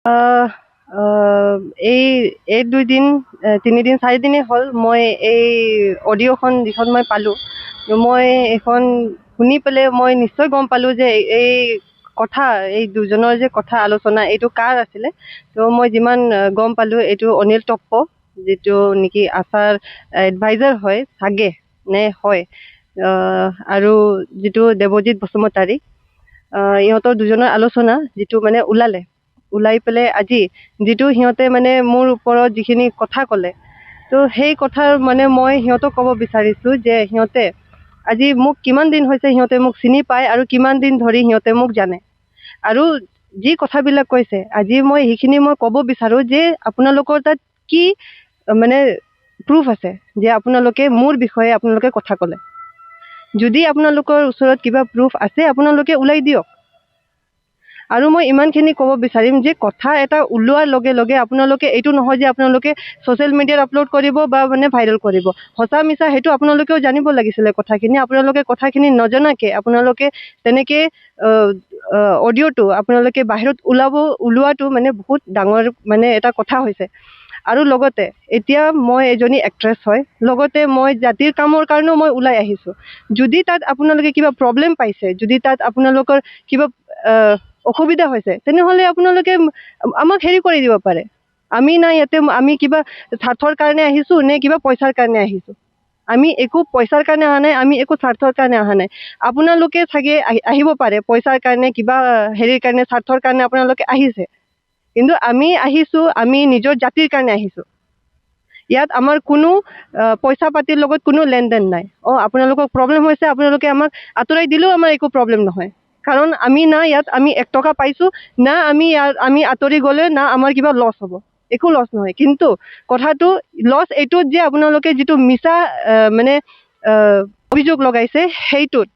আহ, আহ, এই এই 2 দিন 3 দিন 4 দিনেই হ'ল মই এই অডিঅ'খন যিখন মই পালোঁ, মই এইখন শুনি পেলাই মই নিশ্চয় গম পালোঁ যে এই কথা, এই দুজনৰ যে কথা আলোচনা এইটো কাৰ আছিলে। তো মই যিমান গম পালোঁ, এইটো অনিল টপ্প, যিটো নেকি আচাৰ এডভাইজাৰ হয় চাগে নে হয়, আৰু যিটো দেৱজিৎ বসুমতাৰী, ইহঁতৰ দুজনৰ আলোচনা যিটো মানে ওলাই পেলাই আজি যিটো সিহঁতে মানে মোৰ ওপৰত যিখিনি কথা ক'লে, তো সেই কথাৰ মানে মই সিহঁতক ক'ব বিচাৰিছোঁ যে সিহঁতে আজি মোক কিমান দিন হৈছে সিহঁতে মোক চিনি পায় আৰু কিমান দিন ধৰি সিহঁতে মোক জানে, আৰু যি কথাবিলাক কৈছে আজি মই সেইখিনি মই ক'ব বিচাৰোঁ যে আপোনালোকৰ তাত কি মানে প্ৰুফ আছে যে আপোনালোকে মোৰ বিষয়ে আপোনালোকে কথা ক'লে। যদি আপোনালোকৰ ওচৰত কিবা প্ৰুফ আছে আপোনালোকে ওলাই দিয়ক। আৰু মই ইমানখিনি ক'ব বিচাৰিম যে কথা এটা ওলোৱাৰ লগে লগে আপোনালোকে এইটো নহয় যে আপোনালোকে ছ'চিয়েল মিডিয়াত আপলোড কৰিব বা মানে ভাইৰেল কৰিব। সঁচা মিছা সেইটো আপোনালোকেও জানিব লাগিছিলে কথাখিনি। আপোনালোকে কথাখিনি নজনাকৈ আপোনালোকে তেনেকৈ অডিঅ'টো আপোনালোকে বাহিৰত ওলোৱাটো মানে বহুত ডাঙৰ মানে এটা কথা হৈছে। আৰু লগতে এতিয়া মই এজনী এক্ট্ৰেছ হয়, লগতে মই জাতিৰ কামৰ কাৰণেও মই ওলাই আহিছোঁ। যদি তাত আপোনালোকে কিবা প্ৰব্লেম পাইছে, যদি তাত আপোনালোকৰ কিবা অসুবিধা হৈছে, তেনেহ'লে আপোনালোকে আমাক হেৰি কৰি দিব পাৰে। আমি নাই ইয়াতে আমি কিবা স্বাৰ্থৰ কাৰণে আহিছোঁ নে কিবা পইচাৰ কাৰণে আহিছোঁ। আমি একো পইচাৰ কাৰণে অহা নাই, আমি একো স্বাৰ্থৰ কাৰণে অহা নাই। আপোনালোকে চাগে আহিব পাৰে পইচাৰ কাৰণে, কিবা হেৰিৰ কাৰণে, স্বাৰ্থৰ কাৰণে আপোনালোকে আহিছে, কিন্তু আমি আহিছোঁ আমি নিজৰ জাতিৰ কাৰণে আহিছোঁ। ইয়াত আমাৰ কোনো পইচা পাতিৰ লগত কোনো লেনদেন নাই। আপোনালোকৰ প্ৰব্লেম হৈছে, আপোনালোকে আমাক আঁতৰাই দিলেও আমাৰ একো প্ৰব্লেম নহয়, কাৰণ আমি না ইয়াত আমি 1 টকা পাইছোঁ, না আমি আঁতৰি গ'লে না আমাৰ কিবা লছ হ'ব, একো লছ নহয়। কিন্তু কথাটো লছ এইটোত যে আপোনালোকে যিটো মিছা মানে অভিযোগ লগাইছে সেইটোত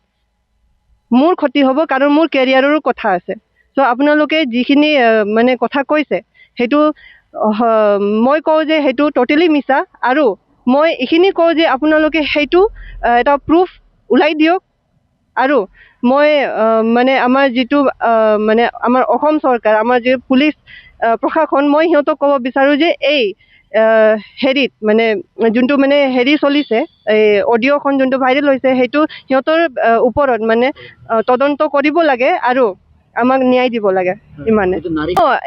মোৰ ক্ষতি হ'ব, কাৰণ মোৰ কেৰিয়াৰৰো কথা আছে। চ' আপোনালোকে যিখিনি মানে কথা কৈছে সেইটো মই কওঁ যে সেইটো ট'টেলি মিছা, আৰু মই এইখিনি কওঁ যে আপোনালোকে সেইটো এটা প্ৰুফ ওলাই দিয়ক। আৰু মই মানে আমাৰ যিটো মানে আমাৰ অসম চৰকাৰ, আমাৰ যি পুলিচ প্ৰশাসন, মই সিহঁতক ক'ব বিচাৰোঁ যে এই হেৰিত মানে যোনটো মানে হেৰি চলিছে, এই অডিঅ'খন যোনটো ভাইৰেল হৈছে, সেইটো সিহঁতৰ ওপৰত মানে তদন্ত কৰিব লাগে আৰু আমাক ন্যায় দিব লাগে, ইমানে।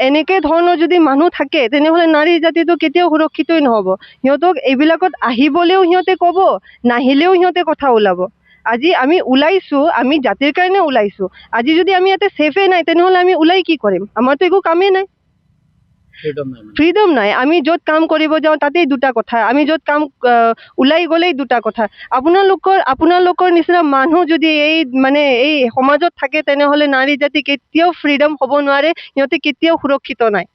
এনেকে ধৰণৰ যদি মানুহ থাকে তেনেহ'লে নাৰী জাতিটো কেতিয়াও সুৰক্ষিতই নহ'ব। সিহঁতক এইবিলাকত আহিবলৈও সিহঁতে ক'ব, নাহিলেও সিহঁতে কথা ওলাব। আজি আমি ওলাইছোঁ, আমি জাতিৰ কাৰণে ওলাইছোঁ। আজি যদি আমি ইয়াতে ছেফে নাই, তেনেহ'লে আমি ওলাই কি কৰিম? আমাৰতো একো কামেই নাই, ফ্ৰীডম নাই। আমি য'ত কাম কৰিব যাওঁ তাতেই 2টা কথা, আমি য'ত কাম ওলাই গ'লেই 2টা কথা। আপোনালোকৰ নিচিনা মানুহ যদি এই সমাজত থাকে, তেনেহ'লে নাৰী জাতি কেতিয়াও ফ্ৰীডম হ'ব নোৱাৰে, সিহঁতে কেতিয়াও সুৰক্ষিত নাই।